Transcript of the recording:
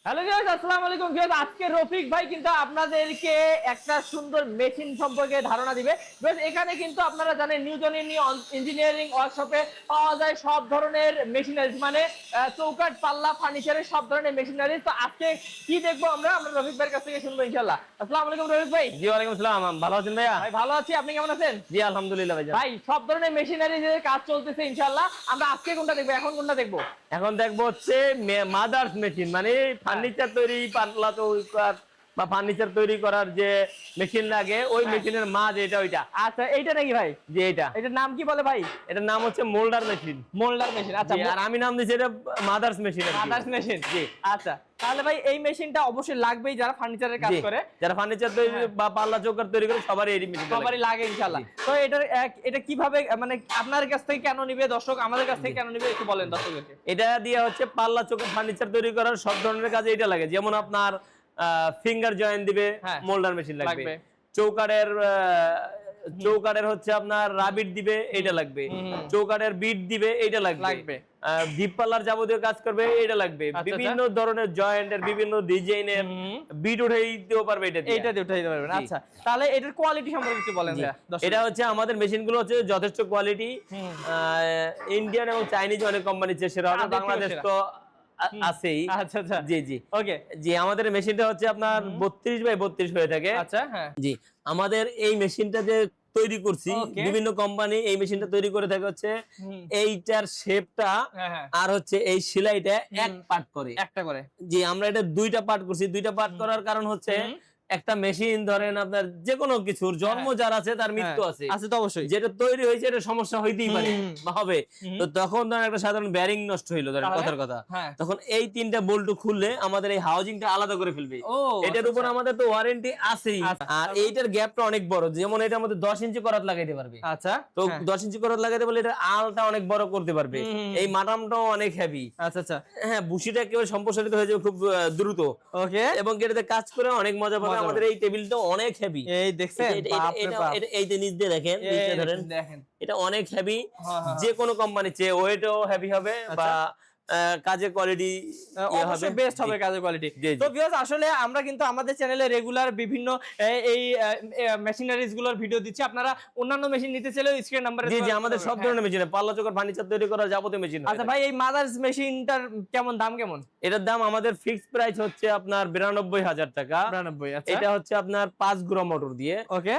Hello guys, আসসালামু আলাইকুম guys. আজকে রফিক ভাই কিন্তু আপনাদেরকে একটা সুন্দর মেশিন সম্পর্কে ধারণা দিবে। গাইস এখানে কিন্তু আপনারা জানেন নিউ জনি ইঞ্জিনিয়ারিং ওয়ার্কশপে পাওয়া যায় সব ধরনের মেশিনারিজ, মানে চৌকাঠ, পাল্লা, ফার্নিচারের সব ধরনের মেশিনারিজ। তো আজকে কি দেখবো আমরা রফিক ভাইয়ের কাছ থেকে শুনবো ইনশাআল্লাহ। আসসালামু আলাইকুম রফিক ভাই। জি ওয়ালাইকুম আসসালাম। ভালো আছেন ভাইয়া? ভাই ভালো আছি, আপনি কেমন আছেন? জি আলহামদুলিল্লাহ ভাইজান। ভাই সব ধরনের মেশিনারিজের কাজ চলতেছে ইনশাআল্লাহ। আমরা আজকে কোনটা দেখবো, এখন কোনটা দেখবো? এখন দেখবো হচ্ছে মাদার্স মেশিন, মানে ফার্নিচার তৈরি, পাতলা চৌকাঠ বা ফার্নিচার তৈরি করার যে মেশিন লাগে ওই মেশিনের মা যেটা ওইটা। আচ্ছা এইটা নাকি ভাই? যে এটা, এটার নাম কি বলে ভাই? এটার নাম হচ্ছে মোল্ডার মেশিন। Moulder machine. আচ্ছা, আর আমি নাম দিয়েছি এটা মাদার্স মেশিন। Mothers machine. জি। আচ্ছা তাহলে ভাই এই মেশিনটা অবশ্যই লাগবেই যারা ফার্নিচারের কাজ করে, যারা ফার্নিচার তৈরি বা পাল্লা চৌকাঠ তৈরি করে সবারই এই মেশিন সবারই লাগে ইনশাআল্লাহ। তো এটা কিভাবে, মানে আপনার কাছ থেকে কেন নিবে দর্শক, আমাদের কাছ থেকে কেন নিবে একটু বলেন দর্শকদেরকে। এটা দিয়ে হচ্ছে পাল্লা চৌকাঠ ফার্নিচার তৈরি করার সব ধরনের কাজে এটা লাগে। যেমন আপনার ফিঙ্গার জয়েন্ট দিবে, মোল্ডার মেশিন লাগবে। চৌকাঠের হচ্ছে আপনার রাবিট দিবে, এটা লাগবে। চৌকাঠের বিট দিবে, এটা লাগবে। ডিপ পাল্লার যাবতীয় কাজ করবে, এটা লাগবে। বিভিন্ন ধরনের জয়েন্টের বিভিন্ন ডিজাইনের বিট উঠাই দিতে পারবে, এটা দিয়ে উঠাই দিতে পারবেন। আচ্ছা তাহলে এটার কোয়ালিটি সম্পর্কে একটু বলেন। এটা হচ্ছে আমাদের মেশিনগুলো হচ্ছে যথেষ্ট কোয়ালিটি। ইন্ডিয়ান এবং চাইনিজ অনেক কোম্পানি সেরা হবে, বাংলাদেশ তো আছেই। আচ্ছা আচ্ছা, জি জি ওকে। জি, আমাদের মেশিনটা হচ্ছে আপনার 32x32 হয়ে থাকে। আচ্ছা হ্যাঁ, জি, আমাদের এই মেশিনটা যে তৈরি করছি, বিভিন্ন কোম্পানি এই মেশিনটা তৈরি করে থাকে হচ্ছে এইটার শেপটা আর হচ্ছে এই সেলাইটা এক পার্ট করে, একটা করে। জি, আমরা এটা দুইটা পার্ট করছি। দুইটা পার্ট করার কারণ হচ্ছে একটা মেশিন ধরেন আপনার যে কোনো কিছুর জন্ম যার আছে তার মৃত্যু আছে, আছে তো অবশ্যই। যেটা তৈরি হয়েছে এটা সমস্যা হইতেই পারে বা হবে। তো তখন ধরেন একটা সাধারণ ব্যারিং নষ্ট হইলো, ধরেন কথার কথা, তখন এই তিনটা বল্টু খুললে আমাদের এই হাউজিংটা আলাদা করে ফেলবে। এটার উপর আমাদের তো ওয়ারেন্টি আছেই। আর এইটার গ্যাপটা অনেক বড়, যেমন এটার মধ্যে 10 ইঞ্চি করাত লাগাইতে পারবে। আচ্ছা, তো 10 ইঞ্চি করাত লাগাইতে বলে এটা আলটা অনেক বড় করতে পারবে। এই মাটামটাও অনেক হেভি। আচ্ছা আচ্ছা, হ্যাঁ, বুশিটা একেবারে সম্প্রসারিত হয়ে যাবে খুব দ্রুত। ওকে। এবং এটাতে কাজ করে অনেক মজা পাবে। আমাদের এই টেবিলটা অনেক হেভি, এই দেখছেন, এই যে নিচ দিয়ে দেখেন, নিচে ধরেন, এটা অনেক হেভি। যে কোনো কোম্পানি চেয়ে ওয়েটও হেভি হবে বা কাজের কোয়ালিটি অবশ্যই বেস্ট হবে, কাজের কোয়ালিটি। তো ভিউয়ার্স, আসলে আমরা কিন্তু আমাদের চ্যানেলে রেগুলার বিভিন্ন এই মেশিনারিজ গুলোর ভিডিও দিচ্ছি। আপনারা অন্যান্য মেশিন নিতে চাইলে স্ক্রিন নাম্বারে, জি জি, আমাদের সব ধরনের মেশিন, পাল্লা চৌকাঠ ফার্নিচার তৈরি করার যাবতীয় মেশিন। আচ্ছা ভাই, এই মাদার্স মেশিনটার কেমন দাম কেমন? এটার দাম আমাদের ফিক্সড প্রাইস হচ্ছে আপনার 92,000 টাকা। 92। আচ্ছা, এটা হচ্ছে আপনার 5 গ্রো মোটর দিয়ে। ওকে।